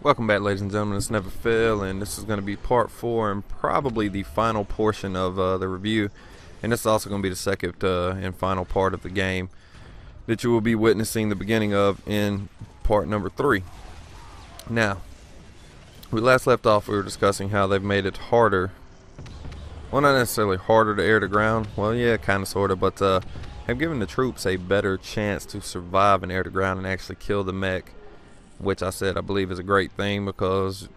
Welcome back, ladies and gentlemen. It's Never Fail, and this is going to be part 4 and probably the final portion of the review. And this is also going to be the second and final part of the game that you will be witnessing the beginning of in part number 3. Now, we last left off, we were discussing how they've made it harder. Well, not necessarily harder to air to ground. Well, yeah, kind of, sort of, but have given the troops a better chance to survive in air to ground and actually kill the mech, which I said I believe is a great thing because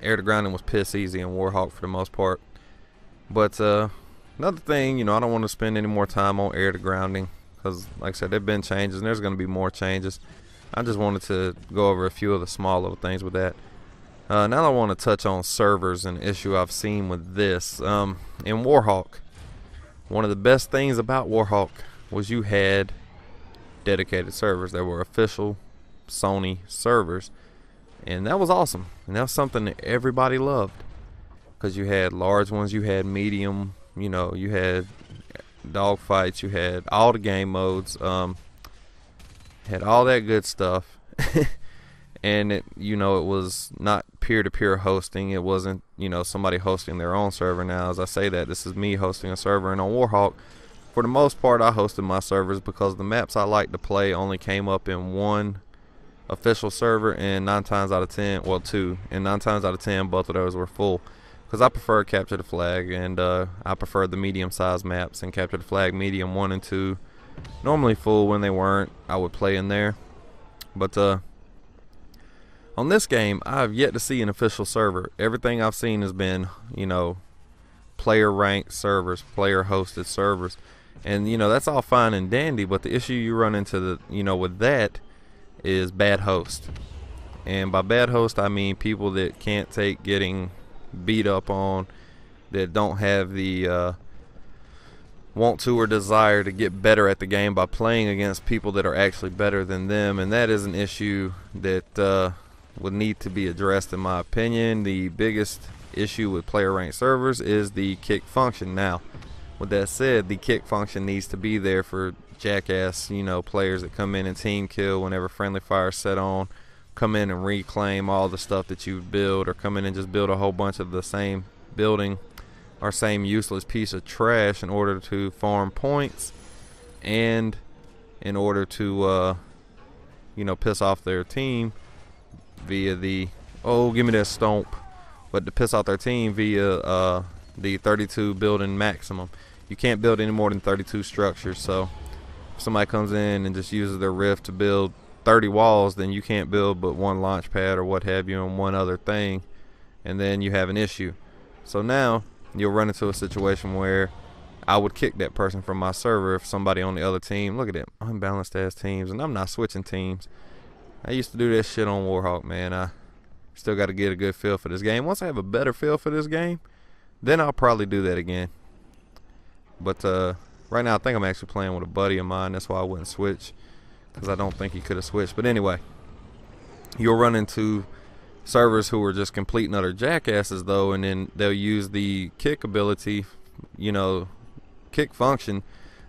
air to grounding was piss easy in Warhawk for the most part. But another thing, I don't want to spend any more time on air to grounding because, like I said, there have been changes and there's going to be more changes. I just wanted to go over a few of the small little things with that. Now I want to touch on servers, an issue I've seen with this. In Warhawk, one of the best things about Warhawk was you had dedicated servers that were official Sony servers, and that was awesome, and that was something that everybody loved because you had large ones, you had medium, you had dogfights, you had all the game modes, had all that good stuff. And it was not peer-to-peer hosting. It wasn't somebody hosting their own server. Now as I say that, this is me hosting a server, and on Warhawk for the most part I hosted my servers because the maps I like to play only came up in one official server, and 9 times out of 10, well, 2, and 9 times out of 10 both of those were full because I prefer Capture the Flag, and I prefer the medium-sized maps, and Capture the Flag medium 1 and 2 normally full. When they weren't, I would play in there. But on this game, I've yet to see an official server. Everything I've seen has been player ranked servers, player hosted servers, and that's all fine and dandy, but the issue you run into with that is bad host. And by bad host I mean people that can't take getting beat up on, that don't have the want to or desire to get better at the game by playing against people that are actually better than them. And that is an issue that would need to be addressed, in my opinion. The biggest issue with player ranked servers is the kick function. Now with that said, the kick function needs to be there for jackass players that come in and team kill whenever friendly fire is set on, come in and reclaim all the stuff that you build, or come in and just build a whole bunch of the same building or same useless piece of trash in order to farm points and in order to piss off their team via the give me that stomp, but to piss off their team via the 32 building maximum. You can't build any more than 32 structures, so if somebody comes in and just uses their rift to build 30 walls, then you can't build but one launch pad or what have you and one other thing, and then you have an issue. So now you'll run into a situation where I would kick that person from my server if somebody on the other team, look at them unbalanced ass teams, and I'm not switching teams. I used to do that shit on Warhawk, man. I still got to get a good feel for this game. Once I have a better feel for this game, then I'll probably do that again. But right now I think I'm actually playing with a buddy of mine. That's why I wouldn't switch, because I don't think he could have switched. But anyway, you'll run into servers who are just complete and utter jackasses though, and then they'll use the kick ability, kick function,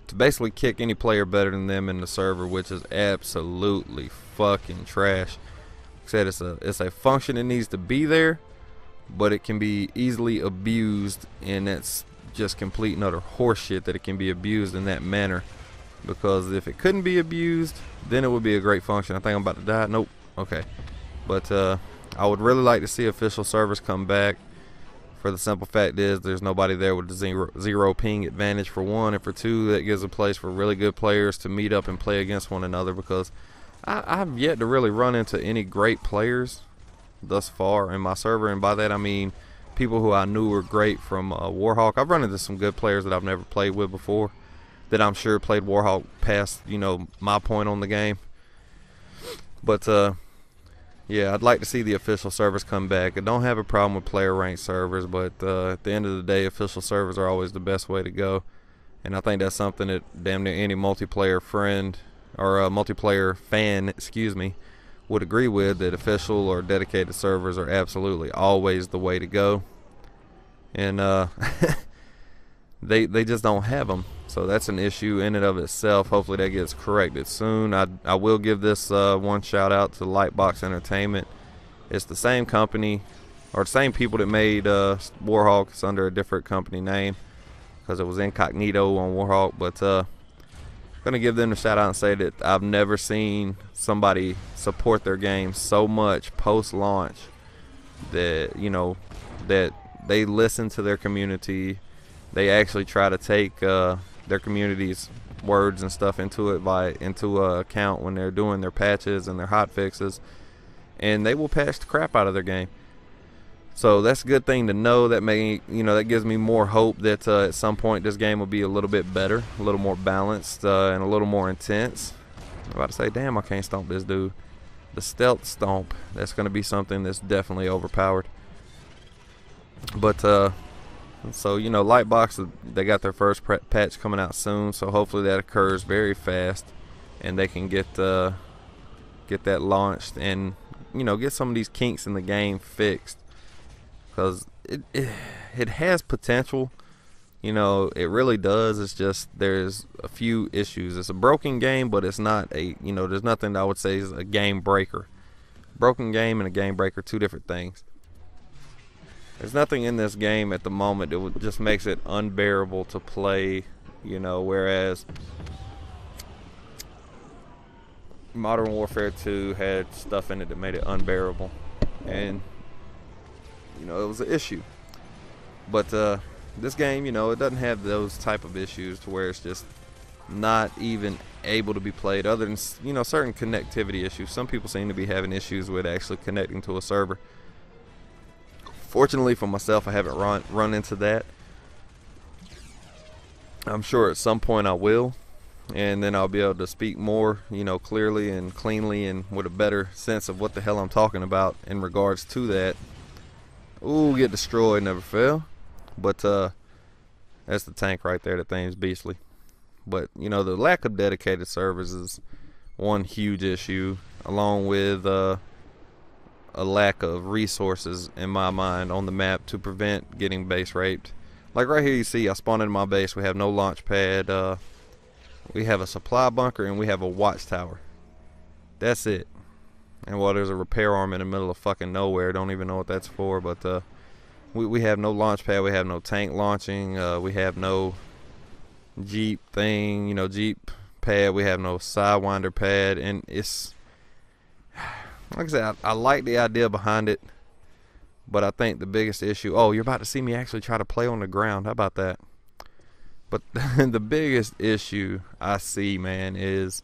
to basically kick any player better than them in the server, which is absolutely fucking trash. Like I said, it's a function that needs to be there, but it can be easily abused, and that's just complete and utter horseshit that it can be abused in that manner. Because if it couldn't be abused, then it would be a great function. I think I'm about to die. Nope. Okay. But I would really like to see official servers come back, for the simple fact is there's nobody there with the zero ping advantage, for one, and for two, that gives a place for really good players to meet up and play against one another, because I've yet to really run into any great players thus far in my server, and by that I mean people who I knew were great from Warhawk. I've run into some good players that I've never played with before, that I'm sure played Warhawk past my point on the game. But yeah, I'd like to see the official servers come back. I don't have a problem with player ranked servers, but at the end of the day, official servers are always the best way to go, and I think that's something that damn near any multiplayer friend or multiplayer fan, excuse me, would agree with, that official or dedicated servers are absolutely always the way to go. And they just don't have them. So that's an issue in and of itself. Hopefully that gets corrected soon. I will give this one shout out to Lightbox Entertainment. It's the same company, or the same people that made Warhawk. It's under a different company name because it was incognito on Warhawk. But I'm gonna give them a shout out and say that I've never seen somebody support their game so much post-launch that, you know, that they listen to their community. They actually try to take their community's words and stuff into account when they're doing their patches and their hot fixes, and they will patch the crap out of their game. So that's a good thing to know. That gives me more hope that at some point this game will be a little bit better, a little more balanced, and a little more intense. I'm about to say, damn, I can't stomp this dude. The stealth stomp, that's going to be something that's definitely overpowered. But so, you know, Lightbox, they got their first patch coming out soon, so hopefully that occurs very fast and they can get that launched and, you know, get some of these kinks in the game fixed, because it has potential. You know, it really does. It's just there's a few issues. It's a broken game, but it's not there's nothing that I would say is a game breaker. Broken game and a game breaker, two different things. There's nothing in this game at the moment that just makes it unbearable to play, you know, whereas Modern Warfare 2 had stuff in it that made it unbearable, and, you know, it was an issue. But this game, you know, it doesn't have those type of issues to where it's just not even able to be played, other than, you know, certain connectivity issues. Some people seem to be having issues with actually connecting to a server. Fortunately for myself, I haven't run into that. I'm sure at some point I will, and then I'll be able to speak more, you know, clearly and cleanly and with a better sense of what the hell I'm talking about in regards to that. Ooh, get destroyed, never fail. But that's the tank right there. The thing's beastly. But, you know, the lack of dedicated servers is one huge issue, along with a lack of resources in my mind on the map to prevent getting base raped. Like right here, you see I spawned in my base. We have no launch pad. We have a supply bunker and we have a watchtower. That's it. And while there's a repair arm in the middle of fucking nowhere, don't even know what that's for. But we have no launch pad. We have no tank launching. We have no Jeep thing, you know, Jeep pad. We have no sidewinder pad, and it's, like I said, I like the idea behind it, but I think the biggest issue, oh, you're about to see me actually try to play on the ground. How about that? But the biggest issue I see, man, is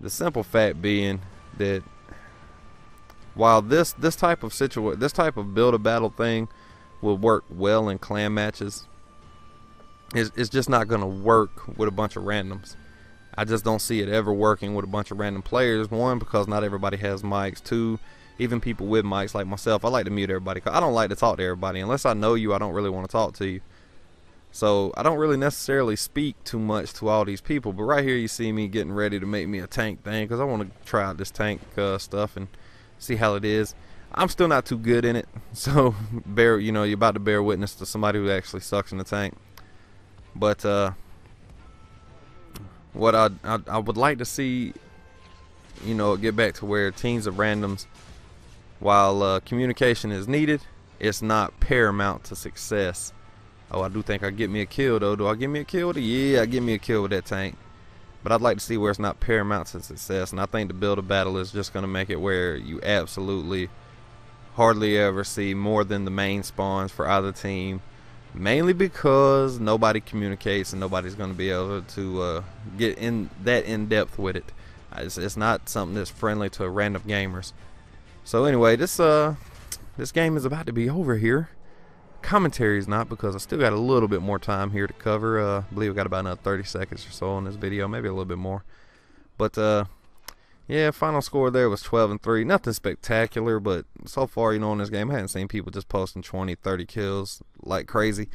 the simple fact being that while this type of build a battle thing will work well in clan matches, it's just not going to work with a bunch of randoms. I just don't see it ever working with a bunch of random players. One, because not everybody has mics. Two, even people with mics like myself, I like to mute everybody, because I don't like to talk to everybody. Unless I know you, I don't really want to talk to you. So I don't really necessarily speak too much to all these people. But right here you see me getting ready to make me a tank thing, because I want to try out this tank stuff and see how it is. I'm still not too good in it, so you're about to bear witness to somebody who actually sucks in the tank. But what I would like to see, you know, get back to where teams of randoms, while communication is needed, it's not paramount to success. Oh, I do think I get me a kill though. Do I get me a kill with it? Yeah, I get me a kill with that tank. But I'd like to see where it's not paramount to success, and I think the build a battle is just going to make it where you absolutely hardly ever see more than the main spawns for either team, mainly because nobody communicates and nobody's going to be able to get in depth with it. It's not something that's friendly to random gamers. So anyway, this game is about to be over here. Commentary is not, because I still got a little bit more time here to cover. I believe I got about another 30 seconds or so on this video, maybe a little bit more. But yeah, final score there was 12-3. Nothing spectacular, but so far, you know, in this game, I hadn't seen people just posting 20, 30 kills like crazy.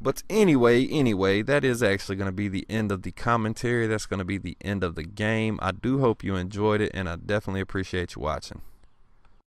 But anyway, that is actually going to be the end of the commentary. That's going to be the end of the game. I do hope you enjoyed it, and I definitely appreciate you watching.